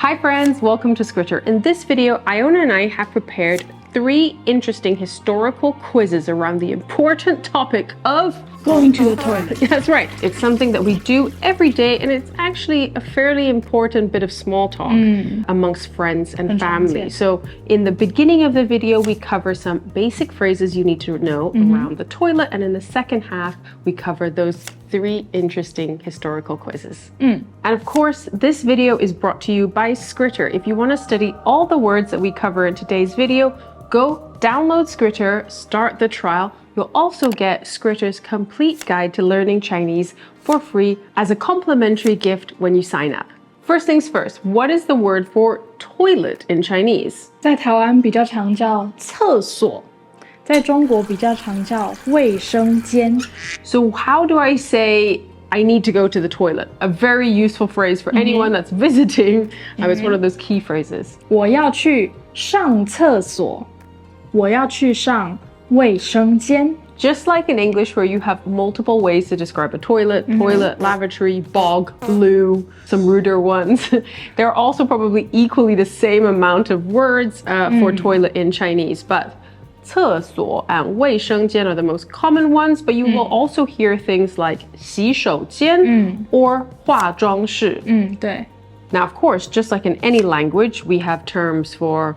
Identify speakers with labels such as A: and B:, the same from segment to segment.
A: Hi friends, welcome to Skritter. In this video, Iona and I have prepared 3 interesting historical quizzes around the important topic of
B: going to the toilet.
A: That's right. It's something that we do every day, and it's actually a fairly important bit of small talk amongst friends and family. So in the beginning of the video, we cover some basic phrases you need to know around the toilet, and in the second half, we cover those 3 interesting historical quizzes. And of course, this video is brought to you by Skritter. If you want to study all the words that we cover in today's video, go download Skritter, start the trial. You'll also get Skritter's complete guide to learning Chinese for free as a complimentary gift when you sign up. First things first, what is the word for toilet in Chinese?
B: 在台湾比较常叫厕所，在中国比较常叫卫生间。
A: So how do I say I need to go to the toilet? A very useful phrase for anyone that's visiting. It's one of those key phrases.
B: 我要去上厕所，我要去上卫生间。
A: Just like in English where you have multiple ways to describe a toilet, toilet, lavatory, bog, loo, some ruder ones. There are also probably equally the same amount of words for toilet in Chinese, but 厕所 and 卫生间 are the most common ones, but you will also hear things like 洗手间 or 化妆室。
B: 对。
A: Now, of course, just like in any language, we have terms for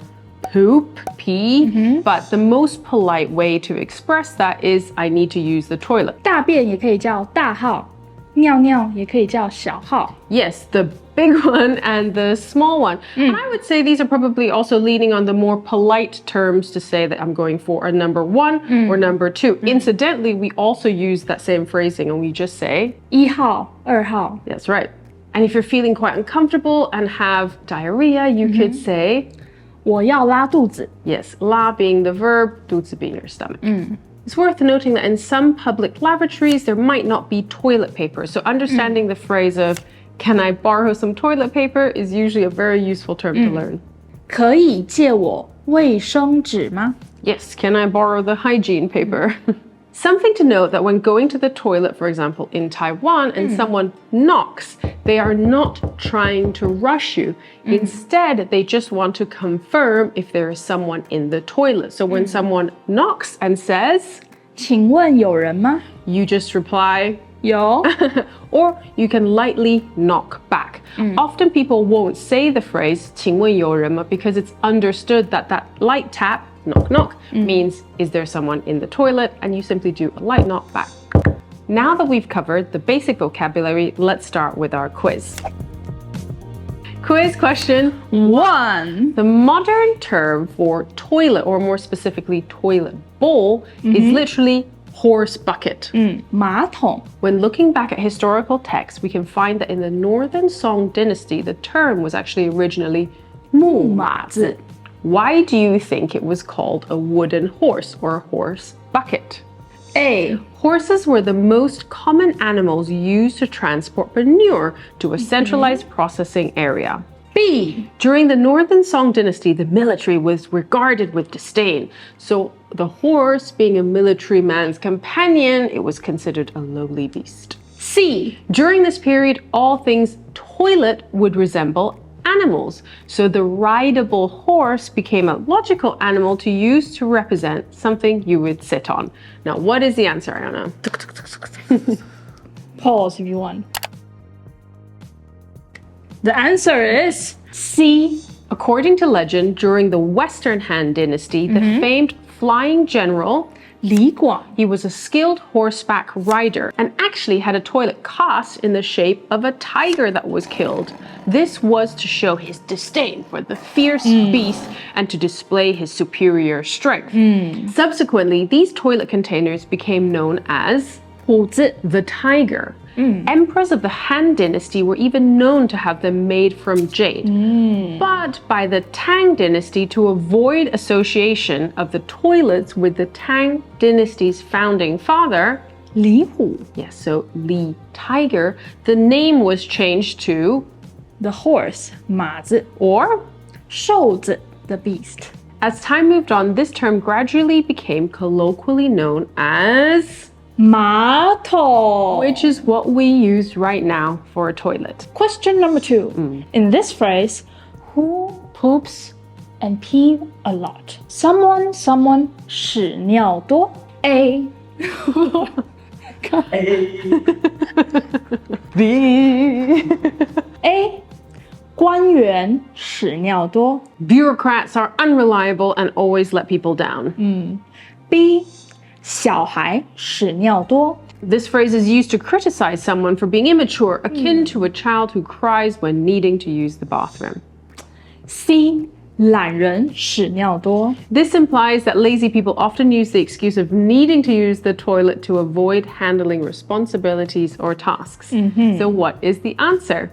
A: poop, pee, but the most polite way to express that is I need to use the toilet.
B: 大便也可以叫大号，尿尿也可以叫小号。
A: Yes, the big one and the small one. And I would say these are probably also leaning on the more polite terms to say that I'm going for a number 1 or number 2. Incidentally, we also use that same phrasing and we just say
B: 1号、2号。
A: That's right. And if you're feeling quite uncomfortable and have diarrhea, you could say
B: 我要拉肚子。
A: Yes, 拉 being the verb, 肚子 being your stomach. It's worth noting that in some public lavatories, there might not be toilet paper. So understanding the phrase of, can I borrow some toilet paper is usually a very useful term to learn.
B: 可以借我卫生纸吗？
A: Yes, can I borrow the hygiene paper? Something to note that when going to the toilet, for example, in Taiwan, and someone knocks, they are not trying to rush you. Instead, they just want to confirm if there is someone in the toilet. So when someone knocks and says,
B: 请问有人吗？
A: you just reply,
B: 有。
A: or you can lightly knock back. Often people won't say the phrase 请问有人吗 because it's understood that that light tap, knock knock, means is there someone in the toilet, and you simply do a light knock back. Now that we've covered the basic vocabulary, let's start with our quiz. Quiz question
B: 1.
A: The modern term for toilet, or more specifically toilet bowl, is literally horse bucket.
B: 马桶。
A: When looking back at historical texts, we can find that in the Northern Song dynasty, the term was actually originally 木马子. Why do you think it was called a wooden horse or a horse bucket?
B: A.
A: Horses were the most common animals used to transport manure to a centralized processing area.
B: B.
A: During the Northern Song dynasty, the military was regarded with disdain. So the horse, being a military man's companion, it was considered a lowly beast.
B: C.
A: During this period, all things toilet would resemble animals. So the rideable horse became a logical animal to use to represent something you would sit on. Now, what is the answer, Iona?
B: Pause if you want. The answer is C.
A: According to legend, during the Western Han dynasty, the famed flying general
B: 李广
A: he was a skilled horseback rider and actually had a toilet cast in the shape of a tiger that was killed. This was to show his disdain for the fierce beast and to display his superior strength. Subsequently, these toilet containers became known as
B: 虎子
A: the tiger. Emperors of the Han dynasty were even known to have them made from jade. But by the Tang dynasty, to avoid association of the toilets with the Tang dynasty's founding father,
B: 李虎
A: yes, so Li Tiger, the name was changed to
B: the horse 马子
A: or
B: 瘦子 the beast.
A: As time moved on, this term gradually became colloquially known as
B: 马桶
A: which is what we use right now for a toilet.
B: Question number 2. In this phrase, Who poops and pee a lot? Someone 屎尿多。A
A: B.
B: A 官员屎尿多。
A: Bureaucrats are unreliable and always let people down.
B: B 小孩屎尿多。
A: This phrase is used to criticize someone for being immature, akin to a child who cries when needing to use the bathroom.
B: C 懒人屎尿多。
A: This implies that lazy people often use the excuse of needing to use the toilet to avoid handling responsibilities or tasks. So what is the answer?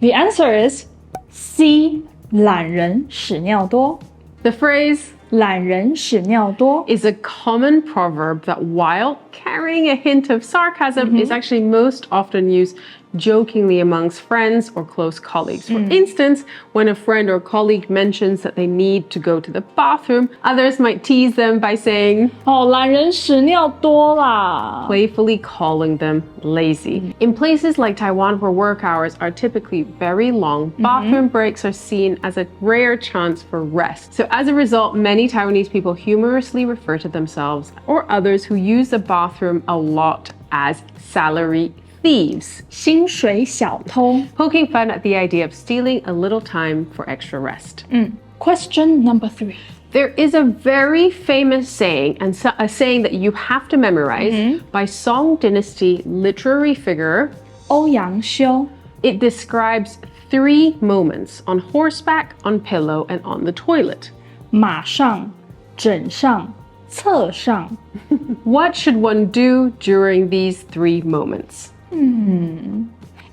B: The answer is C 懒人屎尿多。
A: The phrase
B: 懒人屎尿多
A: is a common proverb that, while carrying a hint of sarcasm, is actually most often used jokingly amongst friends or close colleagues. For instance, when a friend or colleague mentions that they need to go to the bathroom, others might tease them by saying,
B: 懒人屎尿多啦。
A: playfully calling them lazy. In places like Taiwan, where work hours are typically very long, bathroom breaks are seen as a rare chance for rest. So as a result, many Taiwanese people humorously refer to themselves or others who use the bathroom a lot as salary thieves,
B: 薪水小偷。
A: poking fun at the idea of stealing a little time for extra rest.
B: Question number 3.
A: There is a very famous saying, and a saying that you have to memorize, by Song Dynasty literary figure
B: 欧阳修。
A: It describes 3 moments: on horseback, on pillow, and on the toilet.
B: 马上、枕上、侧上。
A: What should one do during these 3 moments?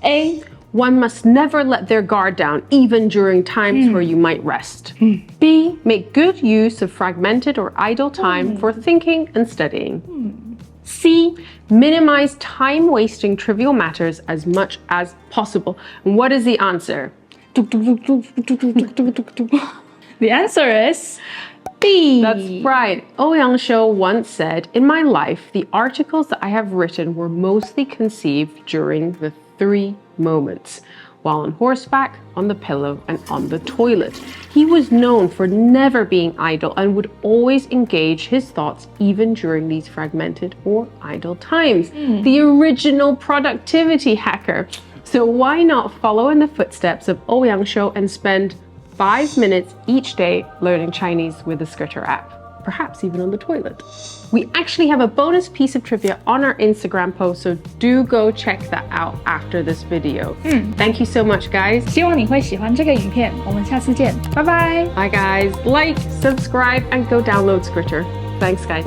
B: A
A: One must never let their guard down, even during times where you might rest. B. Make good use of fragmented or idle time for thinking and studying. C. Minimize time-wasting trivial matters as much as possible. And what is the answer?
B: The answer is B.
A: That's right. Ouyang Shou once said, "In my life, the articles that I have written were mostly conceived during the 3 moments, while on horseback, on the pillow, and on the toilet." He was known for never being idle and would always engage his thoughts even during these fragmented or idle times. The original productivity hacker. So why not follow in the footsteps of Ouyang Shou and spend 5 minutes each day learning Chinese with the Skritter app, perhaps even on the toilet. We actually have a bonus piece of trivia on our Instagram post, so do go check that out after this video. Thank you so much, guys.
B: 希望你会喜欢这个影片，我们下次见，拜拜。
A: Bye, guys. Like, subscribe, and go download Skritter. Thanks, guys.